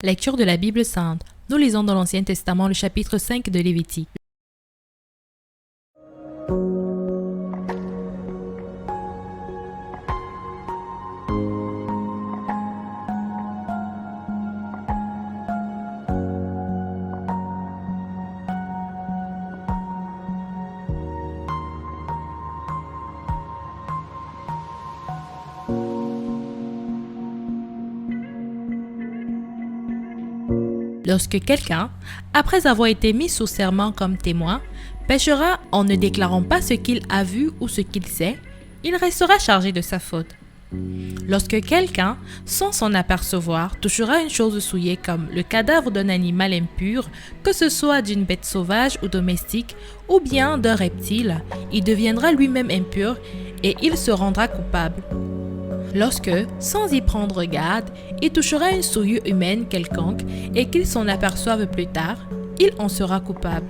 Lecture de la Bible sainte. Nous lisons dans l'Ancien Testament le chapitre 5 de Lévitique. Lorsque quelqu'un, après avoir été mis sous serment comme témoin, péchera en ne déclarant pas ce qu'il a vu ou ce qu'il sait, il restera chargé de sa faute. Lorsque quelqu'un, sans s'en apercevoir, touchera une chose souillée comme le cadavre d'un animal impur, que ce soit d'une bête sauvage ou domestique, ou bien d'un reptile, il deviendra lui-même impur et il se rendra coupable. Lorsque, sans y prendre garde, il touchera une souillure humaine quelconque et qu'il s'en aperçoive plus tard, il en sera coupable.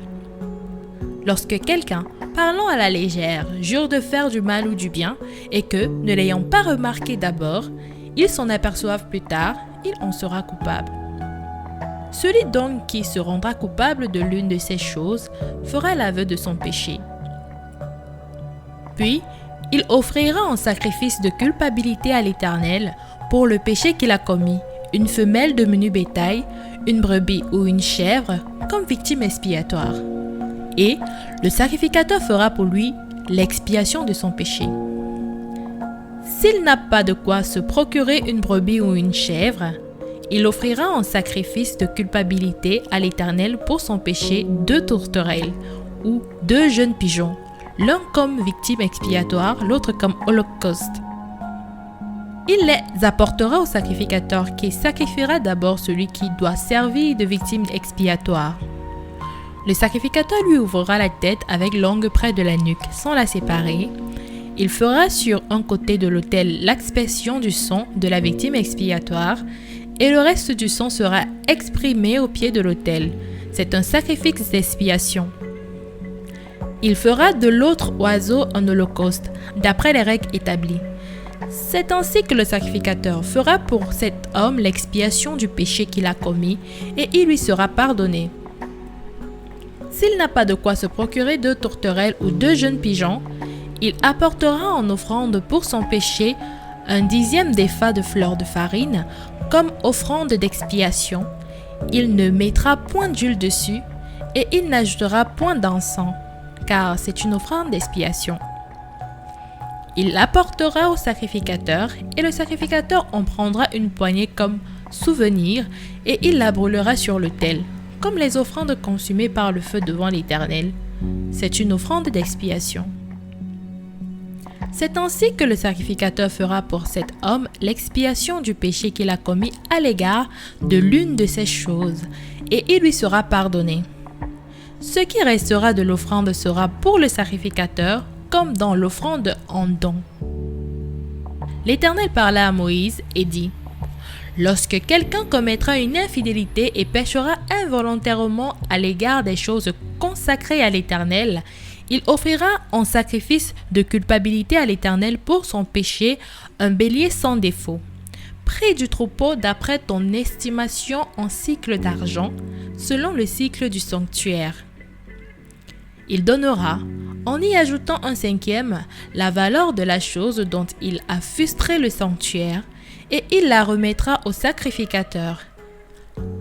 Lorsque quelqu'un, parlant à la légère, jure de faire du mal ou du bien et que, ne l'ayant pas remarqué d'abord, il s'en aperçoive plus tard, il en sera coupable. Celui donc qui se rendra coupable de l'une de ces choses fera l'aveu de son péché. Puis, il offrira en sacrifice de culpabilité à l'Éternel pour le péché qu'il a commis, une femelle de menu bétail, une brebis ou une chèvre comme victime expiatoire. Et le sacrificateur fera pour lui l'expiation de son péché. S'il n'a pas de quoi se procurer une brebis ou une chèvre, il offrira en sacrifice de culpabilité à l'Éternel pour son péché 2 tourterelles ou 2 jeunes pigeons, l'un comme victime expiatoire, l'autre comme holocauste. Il les apportera au sacrificateur qui sacrifiera d'abord celui qui doit servir de victime expiatoire. Le sacrificateur lui ouvrira la tête avec l'ongle près de la nuque, sans la séparer. Il fera sur un côté de l'autel l'expiation du sang de la victime expiatoire et le reste du sang sera exprimé au pied de l'autel. C'est un sacrifice d'expiation. Il fera de l'autre oiseau un holocauste, d'après les règles établies. C'est ainsi que le sacrificateur fera pour cet homme l'expiation du péché qu'il a commis, et il lui sera pardonné. S'il n'a pas de quoi se procurer 2 tourterelles ou 2 jeunes pigeons, il apportera en offrande pour son péché un 10e d'épha de fleur de farine, comme offrande d'expiation. Il ne mettra point d'huile dessus, et il n'ajoutera point d'encens, car c'est une offrande d'expiation. Il l'apportera au sacrificateur, et le sacrificateur en prendra une poignée comme souvenir, et il la brûlera sur l'autel, comme les offrandes consumées par le feu devant l'Éternel. C'est une offrande d'expiation. C'est ainsi que le sacrificateur fera pour cet homme l'expiation du péché qu'il a commis à l'égard de l'une de ces choses, et il lui sera pardonné. Ce qui restera de l'offrande sera pour le sacrificateur, comme dans l'offrande en don. L'Éternel parla à Moïse et dit : Lorsque quelqu'un commettra une infidélité et péchera involontairement à l'égard des choses consacrées à l'Éternel, il offrira en sacrifice de culpabilité à l'Éternel pour son péché un bélier sans défaut, prix du troupeau d'après ton estimation en cycle d'argent, selon le cycle du sanctuaire. Il donnera, en y ajoutant un 5e, la valeur de la chose dont il a frustré le sanctuaire, et il la remettra au sacrificateur.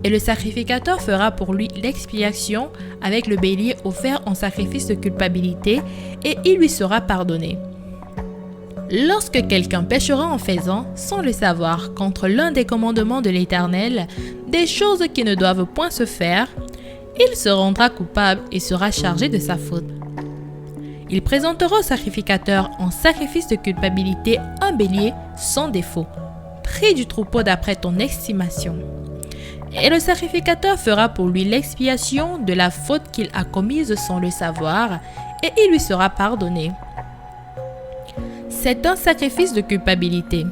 Et le sacrificateur fera pour lui l'expiation avec le bélier offert en sacrifice de culpabilité, et il lui sera pardonné. Lorsque quelqu'un péchera en faisant, sans le savoir, contre l'un des commandements de l'Éternel, des choses qui ne doivent point se faire, il se rendra coupable et sera chargé de sa faute. Il présentera au sacrificateur en sacrifice de culpabilité un bélier sans défaut, prix du troupeau d'après ton estimation. Et le sacrificateur fera pour lui l'expiation de la faute qu'il a commise sans le savoir, et il lui sera pardonné. C'est un sacrifice de culpabilité.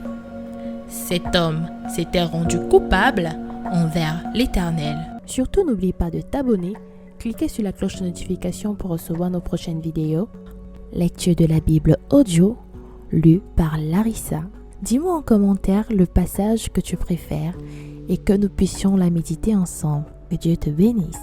Cet homme s'était rendu coupable envers l'Éternel. Surtout, n'oublie pas de t'abonner, cliquez sur la cloche de notification pour recevoir nos prochaines vidéos. Lecture de la Bible audio, lue par Larissa. Dis-moi en commentaire le passage que tu préfères et que nous puissions la méditer ensemble. Que Dieu te bénisse.